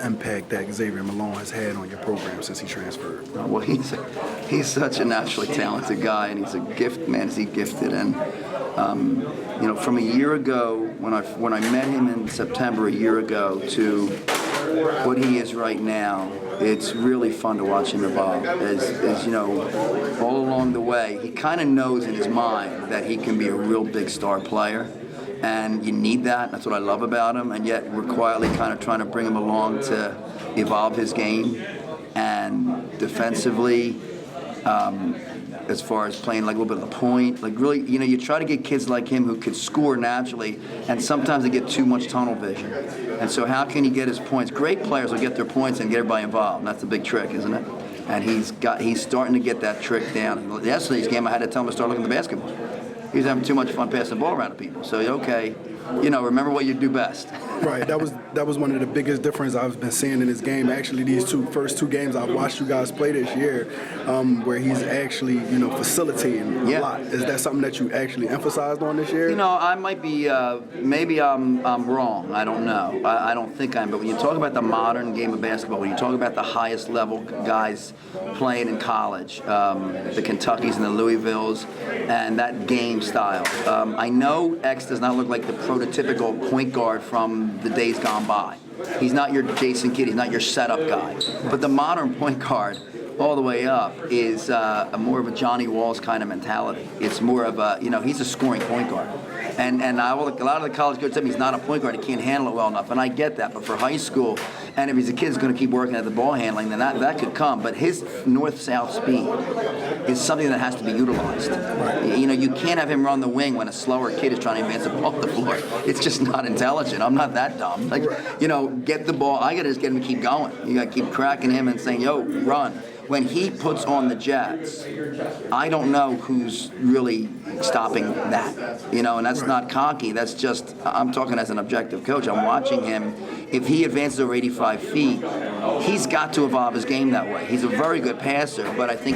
impact that Xzavier Malone has had on your program since he transferred? Well, he's such a naturally talented guy, and he's a gift, man. Is he gifted? And from a year ago when I met him in September a year ago to what he is right now, it's really fun to watch him evolve. As you know, all along the way, he kind of knows in his mind that he can be a real big star player. And you need that. That's what I love about him. And yet we're quietly kind of trying to bring him along to evolve his game. And defensively, as far as playing like a little bit of the point, like really, you try to get kids like him who could score naturally, and sometimes they get too much tunnel vision. And so how can he get his points? Great players will get their points and get everybody involved. And that's the big trick, isn't it? And he's starting to get that trick down. Yesterday's game, I had to tell him to start looking at the basketball. He was having too much fun passing the ball around to people. So, okay, remember what you do best. Right. That was one of the biggest differences I've been seeing in his game. Actually, these first two games I've watched you guys play this year, where he's actually, facilitating a lot. Is that something that you actually emphasized on this year? I might be, maybe I'm wrong. I don't know. I don't think I am. But when you talk about the modern game of basketball, when you talk about the highest level guys playing in college, the Kentuckys and the Louisvilles, and that game style, I know X does not look like the prototypical point guard from the days gone by. He's not your Jason Kidd. He's not your setup guy. But the modern point guard, all the way up, is more of a Johnny Walls kind of mentality. It's more of a, he's a scoring point guard. And a lot of the college coaches tell me he's not a point guard. He can't handle it well enough. And I get that. But for high school, and if he's a kid who's going to keep working at the ball handling, then that could come. But his north-south speed is something that has to be utilized. Right. You can't have him run the wing when a slower kid is trying to advance the ball off the floor. It's just not intelligent. I'm not that dumb. Get the ball. I got to just get him to keep going. You got to keep cracking him and saying, yo, run. When he puts on the Jets, I don't know who's really stopping that, and that's not cocky. That's just, I'm talking as an objective coach. I'm watching him. If he advances over 85 feet, he's got to evolve his game that way. He's a very good passer, but I think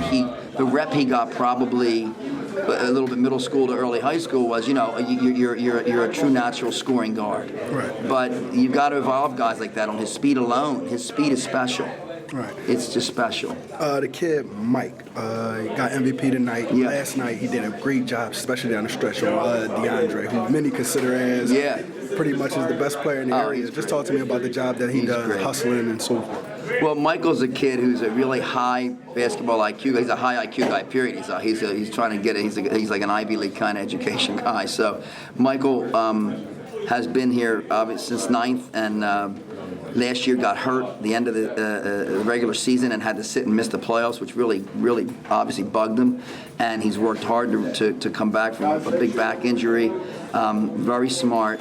the rep he got probably a little bit middle school to early high school was, you're a true natural scoring guard. Right. But you've got to evolve guys like that on his speed alone. His speed is special. Right. It's just special. The kid, Mike, got MVP tonight. Yeah. Last night, he did a great job, especially down the stretch on DeAndre, who many consider as pretty much is the best player in the area. Just talk to me about the job that he does, great. Hustling and so forth. Well, Michael's a kid who's a really high basketball IQ. He's a high IQ guy, period. He's trying to get it. He's like an Ivy League kind of education guy. So Michael has been here since 9th, and last year got hurt at the end of the regular season and had to sit and miss the playoffs, which really obviously bugged him. And he's worked hard to come back from a big back injury. Very smart,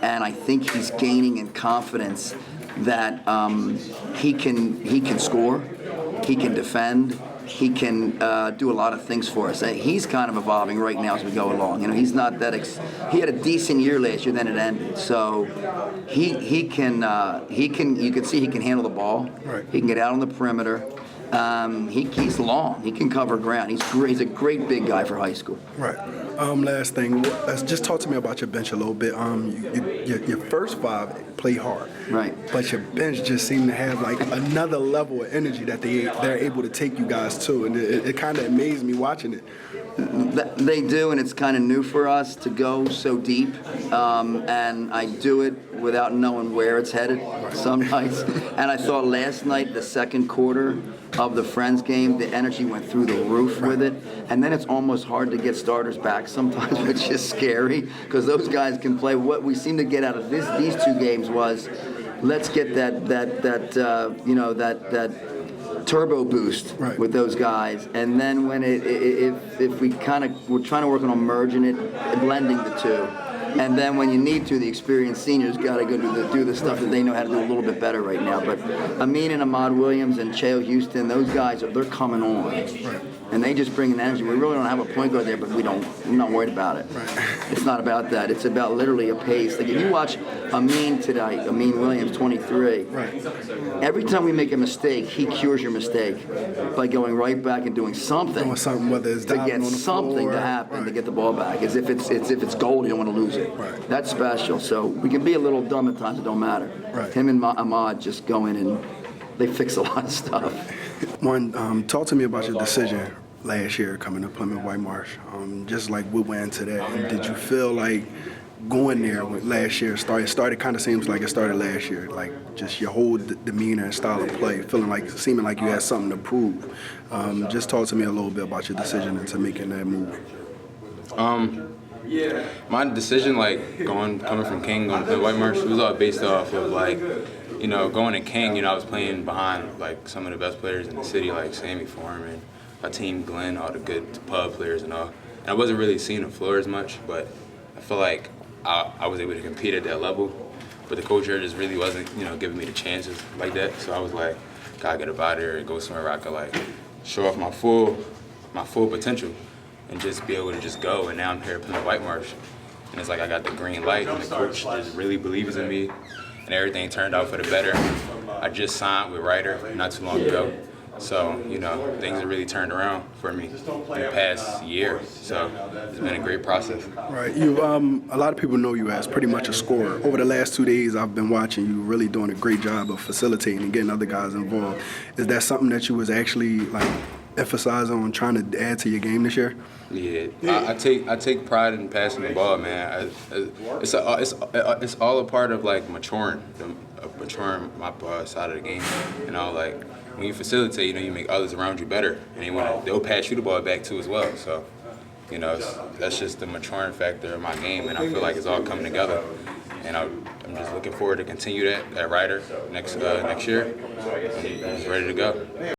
and I think he's gaining in confidence that he can score, he can defend, he can do a lot of things for us. He's kind of evolving right now as we go along. He's not that. He had a decent year last year, then it ended. So he can. You can see he can handle the ball. Right. He can get out on the perimeter. He's long. He can cover ground. He's a great big guy for high school. Right. Last thing, just talk to me about your bench a little bit. Your first five play hard, right? But your bench just seemed to have like another level of energy that they're able to take you guys to, and it kind of amazed me watching it. They do, and it's kind of new for us to go so deep, and I do it without knowing where it's headed some nights. And I thought last night, the second quarter of the Friends game, the energy went through the roof with it, and then it's almost hard to get starters back sometimes, which is scary because those guys can play. What we seem to get out of these two games was, let's get that turbo boost with those guys, and then when if we we're trying to work on merging it, blending the two. And then when you need to, the experienced seniors got to go do the stuff that they know how to do a little bit better right now. But Amin and Ahmad Williams and Cheo Houston, those guys, they're coming on. and they just bring an energy. We really don't have a point guard there, but we're not worried about it. Right. It's not about that. It's about literally a pace. Like if you watch Amin tonight, Amin Williams, 23. Right. Every time we make a mistake, he cures your mistake by going right back and doing something. Doing something, whether it's to diving get on the something floor, to happen right. to get the ball back. As if it's gold, you don't want to lose it. Right. That's special. So we can be a little dumb at times. It don't matter. Right. Him and Ahmad just go in and they fix a lot of stuff. Talk to me about your decision last year coming to Plymouth Whitemarsh. Just like we went into that, and did you feel like going there with last year started kind of seems like it started last year, like just your whole demeanor and style of play, seeming like you had something to prove. Just talk to me a little bit about your decision into making that move. My decision, like coming from King going to Whitemarsh, it was all based off of like, going to King. I was playing behind like some of the best players in the city, like Sammy Foreman, my team Glenn, all the good pub players and all. And I wasn't really seeing the floor as much, but I feel like I was able to compete at that level. But the coach here just really wasn't, giving me the chances like that. So I was like, gotta get up out of here and go somewhere where I could like show off my full potential and just be able to just go. And now I'm here playing Whitemarsh, and it's like I got the green light, and the coach just really believes in me, and everything turned out for the better. I just signed with Ryder not too long ago. So, things have really turned around for me in the past year. So it's been a great process. Right. A lot of people know you as pretty much a scorer. Over the last 2 days, I've been watching you really doing a great job of facilitating and getting other guys involved. Is that something that you was actually like emphasizing on trying to add to your game this year? Yeah, I take pride in passing the ball, man. It's all a part of like maturing my side of the game. Like when you facilitate, you make others around you better, and they'll pass you the ball back too as well. So, that's just the maturing factor of my game, and I feel like it's all coming together. And I'm just looking forward to continue that at Ryder next year. I'm just ready to go.